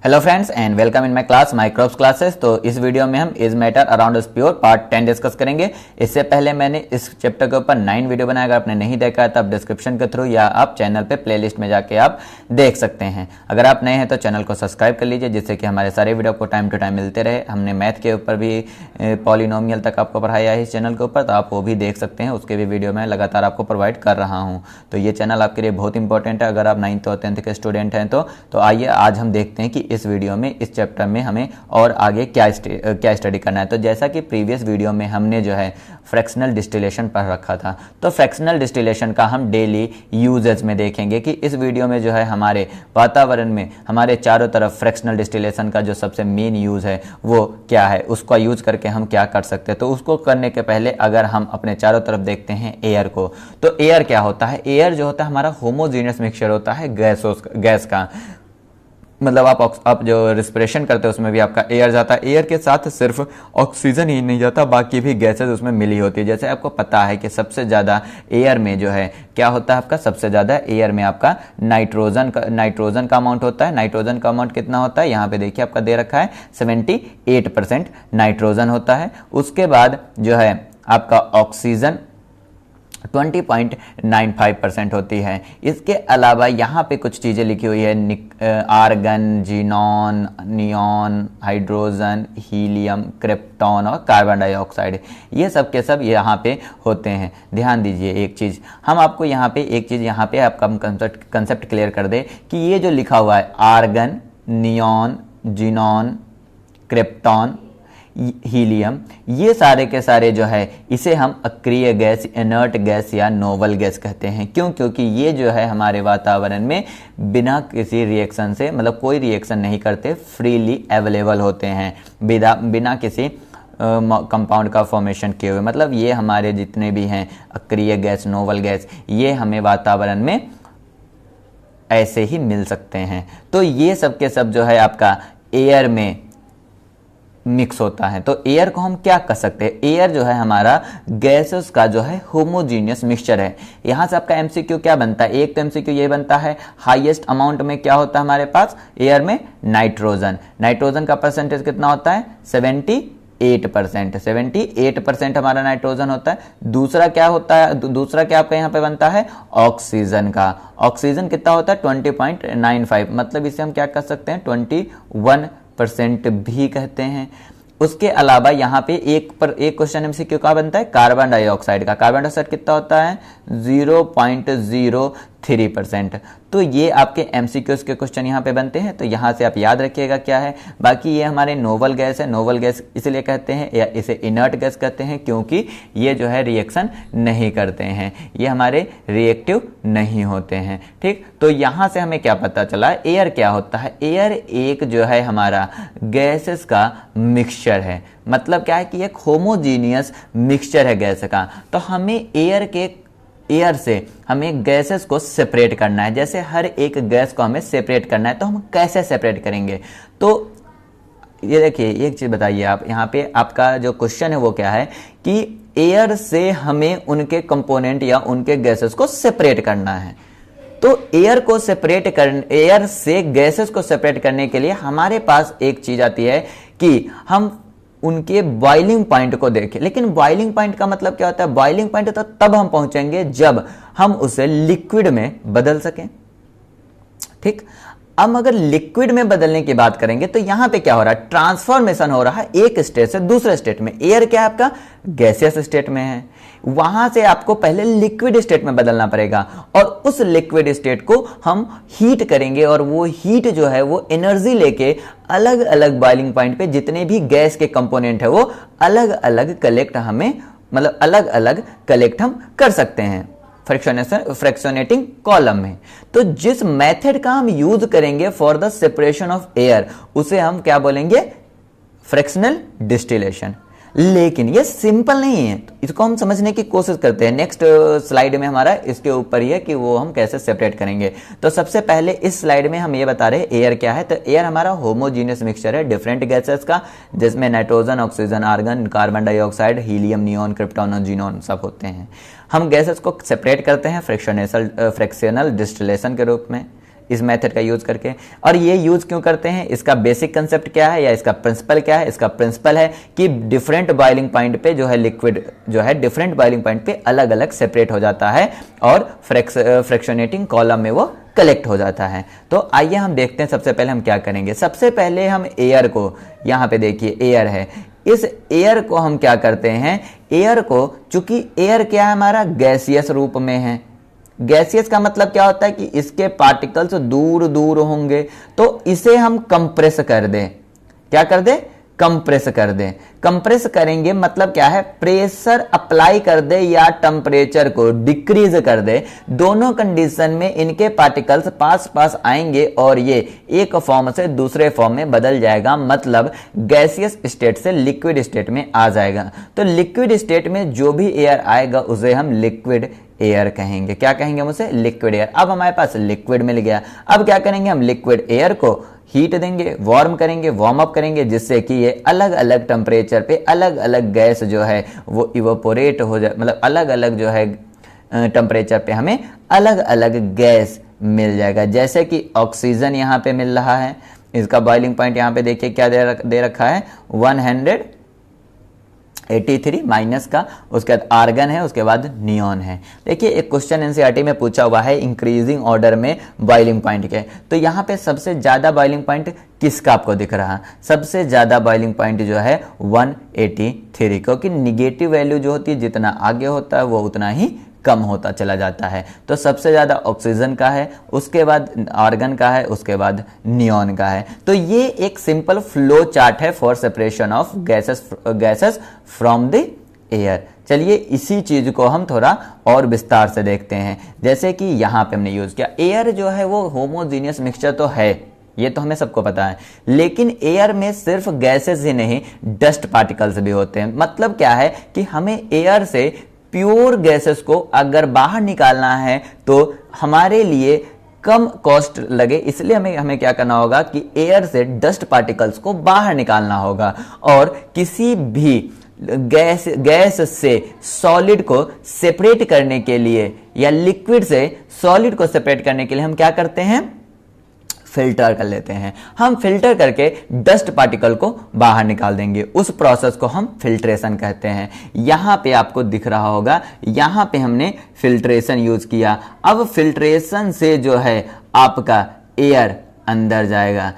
Hello friends and welcome in my class microbes classes. तो इस video में हम is matter around is pure part 10 discuss करेंगे। इससे पहले मैंने इस चैप्टर के ऊपर 9 वीडियो बनाया। अगर आपने नहीं देखा है तो आप डिस्क्रिप्शन के थ्रू या आप चैनल पे प्लेलिस्ट में जाके आप देख सकते हैं। अगर आप नए हैं तो चैनल को सब्सक्राइब कर लीजिए जिससे कि हमारे सारे वीडियो आपको टाइम टू टाइम मिलते रहे। हमने मैथ के ऊपर भी पॉलिनोमियल तक आपको पढ़ाया है इस चैनल के ऊपर, तो आप वो भी देख सकते हैं। उसके भी वीडियो मैं लगातार आपको प्रोवाइड कर रहा हूँ। तो ये चैनल आपके लिए बहुत इंपॉर्टेंट है अगर आप 9th और 10th के स्टूडेंट हैं तो आइए आज हम देखते हैं कि इस वीडियो में इस चैप्टर में हमें और आगे क्या स्टडी करना है। तो जैसा कि प्रीवियस वीडियो में हमने जो है फ्रैक्शनल डिस्टिलेशन पढ़ रखा था, तो फ्रैक्शनल डिस्टिलेशन का हम डेली यूजेज में देखेंगे कि इस वीडियो में जो है हमारे वातावरण में हमारे चारों तरफ फ्रैक्शनल डिस्टिलेशन का जो सबसे मेन यूज है वो क्या है, उसका यूज करके हम क्या कर सकते हैं। तो उसको करने के पहले अगर हम अपने चारों तरफ देखते हैं एयर को, तो एयर क्या होता है? एयर जो होता है हमारा होमोजीनियस मिक्सचर होता है गैस का। मतलब आप जो रिस्पिरेशन करते हैं उसमें भी आपका एयर जाता है। एयर के साथ सिर्फ ऑक्सीजन ही नहीं जाता, बाकी भी गैसेज उसमें मिली होती है। जैसे आपको पता है कि सबसे ज़्यादा एयर में जो है क्या होता है, आपका सबसे ज़्यादा एयर में आपका नाइट्रोजन का अमाउंट होता है। नाइट्रोजन का अमाउंट कितना होता है, यहाँ पे देखिए आपका दे रखा है 78% नाइट्रोजन होता है। उसके बाद जो है आपका ऑक्सीजन 20.95% होती है। इसके अलावा यहाँ पे कुछ चीज़ें लिखी हुई है, argon, xenon, neon, hydrogen, helium, krypton और कार्बन डाइऑक्साइड, ये सब के सब यहाँ पे होते हैं। ध्यान दीजिए एक चीज़, हम आपको यहाँ पे एक चीज़ यहाँ पे आपका कंसेप्ट क्लियर कर दे कि ये जो लिखा हुआ है argon, neon, xenon, krypton, helium, ये सारे के सारे जो है इसे हम अक्रिय गैस, इनर्ट गैस या नोवल गैस कहते हैं। क्यों? क्योंकि ये जो है हमारे वातावरण में बिना किसी रिएक्शन से, मतलब कोई रिएक्शन नहीं करते, फ्रीली अवेलेबल होते हैं बिना किसी कंपाउंड का फॉर्मेशन किए हुए। मतलब ये हमारे जितने भी हैं अक्रिय गैस, नोवल गैस, ये हमें वातावरण में ऐसे ही मिल सकते हैं। तो ये सब के सब जो है आपका एयर में मिक्स होता है। तो एयर को हम क्या कर सकते हैं? एयर जो है हमारा गैसेस का जो है होमोजीनियस मिक्सचर है। यहां से आपका एमसीक्यू क्या बनता है? एक तो एमसीक्यू ये बनता है हाईएस्ट अमाउंट में क्या होता है हमारे पास एयर में? नाइट्रोजन का परसेंटेज कितना होता है? 78% हमारा नाइट्रोजन होता है। दूसरा क्या होता है? दूसरा क्या आपका यहाँ पे बनता है? ऑक्सीजन का। ऑक्सीजन कितना होता है? 20.95, मतलब इसे हम क्या कर सकते हैं? 21% भी कहते हैं। उसके अलावा यहाँ पे एक क्वेश्चन एमसीक्यू का बनता है कार्बन डाइऑक्साइड का। कार्बन डाइऑक्साइड कितना होता है? 0.03%। तो ये आपके एमसीक्यूज के क्वेश्चन यहाँ पे बनते हैं, तो यहाँ से आप याद रखिएगा क्या है। बाकी ये हमारे नोवल गैस है। नोवल गैस इसलिए कहते हैं या इसे इनर्ट गैस कहते हैं क्योंकि ये जो है रिएक्शन नहीं करते हैं, ये हमारे रिएक्टिव नहीं होते हैं। ठीक, तो यहाँ से हमें क्या पता चला? एयर क्या होता है? एयर एक जो है हमारा गैसेस का मिक्सचर है। मतलब क्या है कि एक होमोजीनियस मिक्सचर है गैस का। तो हमें एयर से हमें गैसेस को सेपरेट करना है। जैसे हर एक गैस को हमें सेपरेट करना है, तो हम कैसे सेपरेट करेंगे? तो ये देखिए एक चीज बताइए आप, यहाँ पे आपका जो क्वेश्चन है वो क्या है कि एयर से हमें उनके कंपोनेंट या उनके गैसेस को सेपरेट करना है। तो एयर से गैसेस को सेपरेट करने के लिए हमारे पास एक चीज आती है कि हम उनके बॉइलिंग पॉइंट को देखें। लेकिन बॉइलिंग पॉइंट का मतलब क्या होता है? बॉइलिंग पॉइंट तो तब हम पहुंचेंगे जब हम उसे लिक्विड में बदल सकें। ठीक, अब अगर लिक्विड में बदलने की बात करेंगे तो यहां पे क्या हो रहा है? ट्रांसफॉर्मेशन हो रहा है एक स्टेट से दूसरे स्टेट में। एयर क्या है आपका? गैसियस स्टेट में है, वहां से आपको पहले लिक्विड स्टेट में बदलना पड़ेगा और उस लिक्विड स्टेट को हम हीट करेंगे और वो हीट जो है वो एनर्जी लेके अलग अलग बॉइलिंग पॉइंट पे जितने भी गैस के कंपोनेंट है वो अलग अलग कलेक्ट हम कर सकते हैं फ्रैक्शनेटिंग कॉलम में। तो जिस मेथड का हम यूज करेंगे for the separation of air उसे हम क्या बोलेंगे? Fractional distillation. लेकिन ये सिंपल नहीं है, तो इसको हम समझने की कोशिश करते हैं। नेक्स्ट स्लाइड में हमारा इसके ऊपर ही है कि वो हम कैसे सेपरेट करेंगे। तो सबसे पहले इस स्लाइड में हम ये बता रहे हैं एयर क्या है। तो एयर हमारा होमोजीनियस मिक्सचर है डिफरेंट गैसेस का, जिसमें nitrogen, oxygen, argon, carbon dioxide, helium, neon, krypton और जीनॉन सब होते हैं। हम गैसेस को सेपरेट करते हैं फ्रैक्शनल डिस्टिलेशन के रूप में। इस मेथड का यूज करके। और ये यूज क्यों करते हैं, इसका बेसिक कंसेप्ट क्या है या इसका प्रिंसिपल क्या है? इसका प्रिंसिपल है कि डिफरेंट बॉइलिंग पॉइंट पे जो है लिक्विड जो है डिफरेंट बॉइलिंग पॉइंट पे अलग अलग सेपरेट हो जाता है और फ्रैक्शनेटिंग कॉलम में वो कलेक्ट हो जाता है। तो आइए हम देखते हैं सबसे पहले हम क्या करेंगे। सबसे पहले हम एयर को, यहाँ पे देखिए एयर है, इस एयर को हम क्या करते हैं, एयर को, चूंकि एयर क्या है हमारा गैसियस रूप में है। गैसियस का मतलब क्या होता है कि इसके पार्टिकल्स दूर दूर होंगे, तो इसे हम कंप्रेस कर दें। क्या कर दें? कंप्रेस कर दें। कंप्रेस करेंगे मतलब क्या है, प्रेशर अप्लाई कर दे या टेम्परेचर को डिक्रीज कर दे। दोनों कंडीशन में इनके पार्टिकल्स पास पास आएंगे और ये एक फॉर्म से दूसरे फॉर्म में बदल जाएगा, मतलब गैसियस स्टेट से लिक्विड स्टेट में आ जाएगा। तो लिक्विड स्टेट में जो भी एयर आएगा उसे हम लिक्विड एयर कहेंगे। क्या कहेंगे हम उसे? Liquid air. अब हमारे पास लिक्विड मिल गया। अब क्या करेंगे हम, लिक्विड एयर को हीट देंगे, वार्म करेंगे, वार्म अप करेंगे, जिससे कि ये अलग अलग टेम्परेचर पे अलग अलग गैस जो है वो इवोपोरेट हो जाए, मतलब अलग अलग जो है टेम्परेचर पे हमें अलग अलग गैस मिल जाएगा। जैसे कि ऑक्सीजन यहाँ पे मिल रहा है, इसका बॉइलिंग पॉइंट यहाँ पे देखिए क्या दे रखा है 183 माइनस का, उसके बाद आर्गन है, उसके बाद नियॉन है। देखिए एक क्वेश्चन एनसीईआरटी में पूछा हुआ है इंक्रीजिंग ऑर्डर में बॉइलिंग पॉइंट के, तो यहाँ पे सबसे ज्यादा बॉइलिंग पॉइंट किसका आपको दिख रहा है? सबसे ज्यादा बॉइलिंग पॉइंट जो है 183, क्योंकि निगेटिव वैल्यू जो होती है जितना आगे होता है वो उतना ही कम होता चला जाता है। तो सबसे ज्यादा ऑक्सीजन का है, उसके बाद आर्गन का है, उसके बाद नियॉन का है। तो ये एक सिंपल फ्लो चार्ट है for separation of gases from the air. चलिए इसी चीज को हम थोड़ा और विस्तार से देखते हैं। जैसे कि यहाँ पे हमने यूज किया, एयर जो है वो होमोजीनियस मिक्सचर तो है, ये तो हमें सबको पता है, लेकिन एयर में सिर्फ गैसेस ही नहीं डस्ट पार्टिकल्स भी होते हैं। मतलब क्या है कि हमें एयर से प्योर गैसेस को अगर बाहर निकालना है तो हमारे लिए कम कॉस्ट लगे, इसलिए हमें क्या करना होगा कि एयर से डस्ट पार्टिकल्स को बाहर निकालना होगा। और किसी भी गैस से सॉलिड को सेपरेट करने के लिए या लिक्विड से सॉलिड को सेपरेट करने के लिए हम क्या करते हैं, फिल्टर कर लेते हैं। हम फिल्टर करके डस्ट पार्टिकल को बाहर निकाल देंगे, उस प्रोसेस को हम फिल्ट्रेशन कहते हैं। यहां पे आपको दिख रहा होगा, यहां पे हमने फिल्ट्रेशन यूज किया। अब फिल्ट्रेशन से जो है आपका एयर अंदर जाएगा,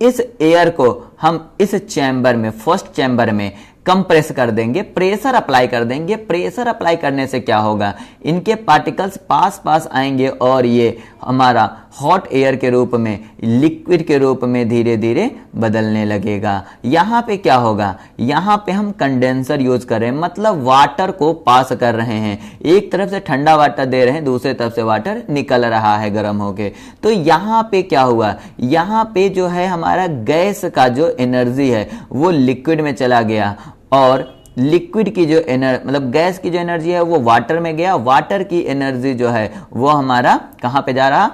इस एयर को हम इस चैम्बर में, फर्स्ट चैम्बर में कंप्रेस कर देंगे, प्रेशर अप्लाई कर देंगे। प्रेशर अप्लाई करने से क्या होगा, इनके पार्टिकल्स पास पास आएंगे और ये हमारा हॉट एयर के रूप में, लिक्विड के रूप में धीरे धीरे बदलने लगेगा। यहाँ पे क्या होगा, यहाँ पे हम कंडेंसर यूज कर रहे हैं, मतलब वाटर को पास कर रहे हैं। एक तरफ से ठंडा वाटर दे रहे हैं, दूसरे तरफ से वाटर निकल रहा है गर्म होके। तो यहाँ पे क्या हुआ, यहाँ पे जो है हमारा गैस का जो एनर्जी है वो लिक्विड में चला गया और लिक्विड की जो मतलब गैस की जो एनर्जी है वो वाटर में गया। वाटर की एनर्जी जो है वो हमारा कहां पे जा रहा,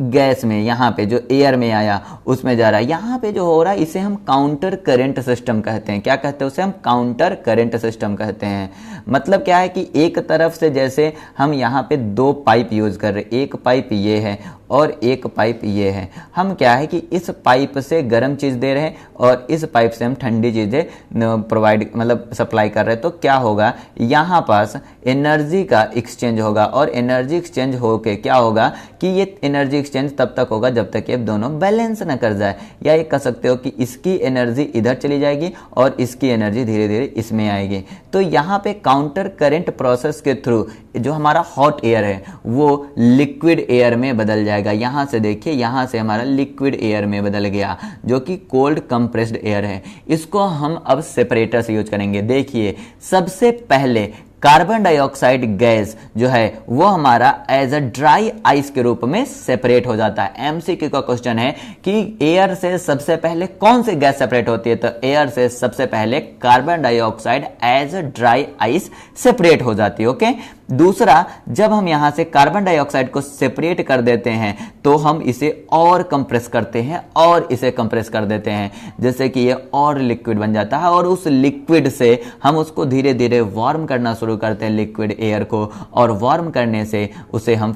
गैस में, यहाँ पे जो एयर में आया उसमें जा रहा है। यहाँ पे जो हो रहा है इसे हम काउंटर करंट सिस्टम कहते हैं। क्या कहते हैं उसे? हम काउंटर करंट सिस्टम कहते हैं। मतलब क्या है कि एक तरफ से जैसे हम यहाँ पे दो पाइप यूज कर रहे हैं, एक पाइप ये है और एक पाइप ये है। हम क्या है कि इस पाइप से गर्म चीज दे रहे हैं और इस पाइप से हम ठंडी चीजें प्रोवाइड मतलब सप्लाई कर रहे हैं। तो क्या होगा, यहाँ पास एनर्जी का एक्सचेंज होगा और एनर्जी एक्सचेंज होके क्या होगा कि ये एनर्जी एक्सचेंज तब तक होगा जब तक ये दोनों बैलेंस ना कर जाए। या ये कह सकते हो कि इसकी एनर्जी इधर चली जाएगी और इसकी एनर्जी धीरे धीरे इसमें आएगी। तो यहाँ पे काउंटर करंट प्रोसेस के थ्रू जो हमारा हॉट एयर है वो लिक्विड एयर में बदल जाएगा। यहां से देखिए, यहां से हमारा लिक्विड एयर में बदल गया जो कि कोल्ड कंप्रेस्ड एयर है। इसको हम अब सेपरेटर से यूज करेंगे। देखिए सबसे पहले कार्बन डाइऑक्साइड गैस जो है वो हमारा एज अ ड्राई आइस के रूप में सेपरेट हो जाता है। एमसीक्यू का क्वेश्चन है कि एयर से सबसे पहले कौन सी गैस सेपरेट होती है, तो एयर से सबसे पहले carbon dioxide as a dry ice separate हो जाती है। ओके, दूसरा, जब हम यहाँ से कार्बन डाइऑक्साइड को सेपरेट कर देते हैं तो हम इसे और कंप्रेस करते हैं और इसे कंप्रेस कर देते हैं, जैसे कि ये और लिक्विड बन जाता है और उस लिक्विड से हम उसको धीरे धीरे वार्म करना शुरू करते हैं लिक्विड एयर को, और वार्म करने से उसे हम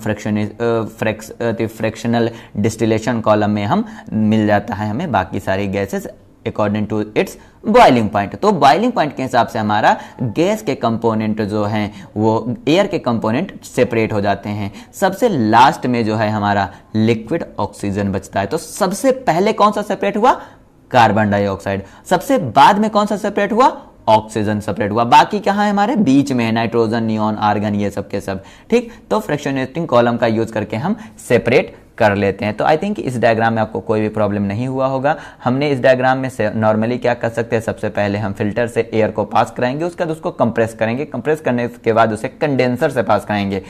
फ्रैक्शनल डिस्टिलेशन कॉलम में हम मिल जाता है हमें बाकी सारी gases according to its boiling point. तो बॉइलिंग पॉइंट के हिसाब से हमारा गैस के कंपोनेंट जो हैं वो एयर के कंपोनेंट सेपरेट हो जाते हैं। सबसे लास्ट में जो है हमारा लिक्विड ऑक्सीजन बचता है। तो सबसे पहले कौन सा सेपरेट हुआ? Carbon dioxide. सबसे बाद में कौन सा सेपरेट हुआ? ऑक्सीजन सेपरेट हुआ। बाकी कहां है? हमारे बीच में है नाइट्रोजन, नियॉन, आर्गन, ये सब के सब। ठीक, तो फ्रैक्शनेटिंग कॉलम का यूज करके हम सेपरेट कर लेते हैं। तो आई थिंक इस डायग्राम में आपको कोई भी प्रॉब्लम नहीं हुआ होगा। हमने इस डायग्राम में से नॉर्मली क्या कर सकते हैं, सबसे पहले हम फिल्टर से एयर को पास कराएंगे, उसके बाद उसको कंप्रेस करेंगे, कंप्रेस करने के बाद उसे कंडेंसर से पास कराएंगे।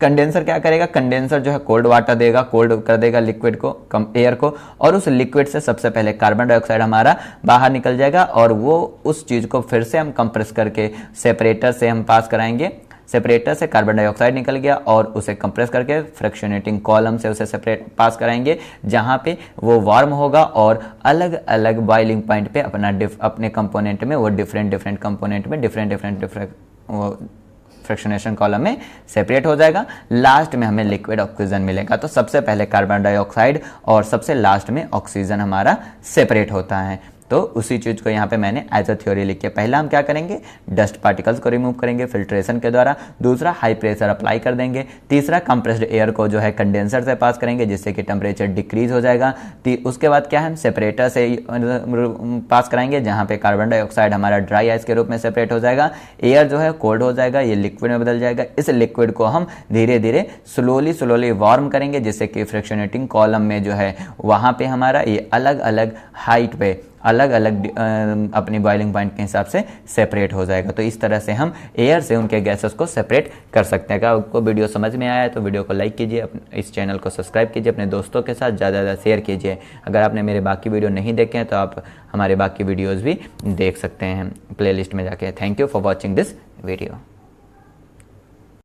कंडेंसर क्या करेगा? कंडेंसर जो है कोल्ड वाटर देगा, कोल्ड कर देगा लिक्विड को, एयर को, और उस लिक्विड से सबसे पहले कार्बन डाइऑक्साइड हमारा बाहर निकल जाएगा और वो उस चीज को फिर से हम कंप्रेस करके सेपरेटर से हम पास कराएंगे। सेपरेटर से कार्बन डाइऑक्साइड निकल गया और उसे कंप्रेस करके फ्रैक्शनेटिंग कॉलम से उसे सेपरेट पास कराएंगे, जहां पे वो वार्म होगा और अलग अलग बॉइलिंग पॉइंट पे अपने कंपोनेंट में वो डिफरेंट कंपोनेंट में डिफरेंट फ्रैक्शनेशन कॉलम में सेपरेट हो जाएगा। लास्ट में हमें लिक्विड ऑक्सीजन मिलेगा। तो सबसे पहले कार्बन डाइऑक्साइड और सबसे लास्ट में ऑक्सीजन हमारा सेपरेट होता है। तो उसी चीज को यहाँ पे मैंने एज अ थ्योरी लिख के, पहला हम क्या करेंगे? डस्ट पार्टिकल्स को रिमूव करेंगे फिल्ट्रेशन के द्वारा। दूसरा, हाई प्रेशर अप्लाई कर देंगे। तीसरा, कंप्रेस्ड एयर को जो है कंडेंसर से पास करेंगे, जिससे कि टेम्परेचर डिक्रीज हो जाएगा। उसके बाद क्या है? सेपरेटर से पास कराएंगे, जहां पे कार्बन डाइऑक्साइड हमारा ड्राई आइस के रूप में सेपरेट हो जाएगा। एयर जो है कोल्ड हो जाएगा, ये लिक्विड में बदल जाएगा। इस लिक्विड को हम धीरे धीरे स्लोली वार्म करेंगे, जिससे कि फ्रैक्शनेटिंग कॉलम में जो है वहां पे हमारा ये अलग अलग हाइट पे अलग अलग अपनी बॉइलिंग पॉइंट के हिसाब से सेपरेट हो जाएगा। तो इस तरह से हम एयर से उनके गैसेस को सेपरेट कर सकते हैं। अगर आपको वीडियो समझ में आया है तो वीडियो को लाइक कीजिए, इस चैनल को सब्सक्राइब कीजिए, अपने दोस्तों के साथ ज़्यादा शेयर कीजिए। अगर आपने मेरे बाकी वीडियो नहीं देखे हैं तो आप हमारे बाकी वीडियोज़ भी देख सकते हैं प्लेलिस्ट में जाके। Thank you for watching this video.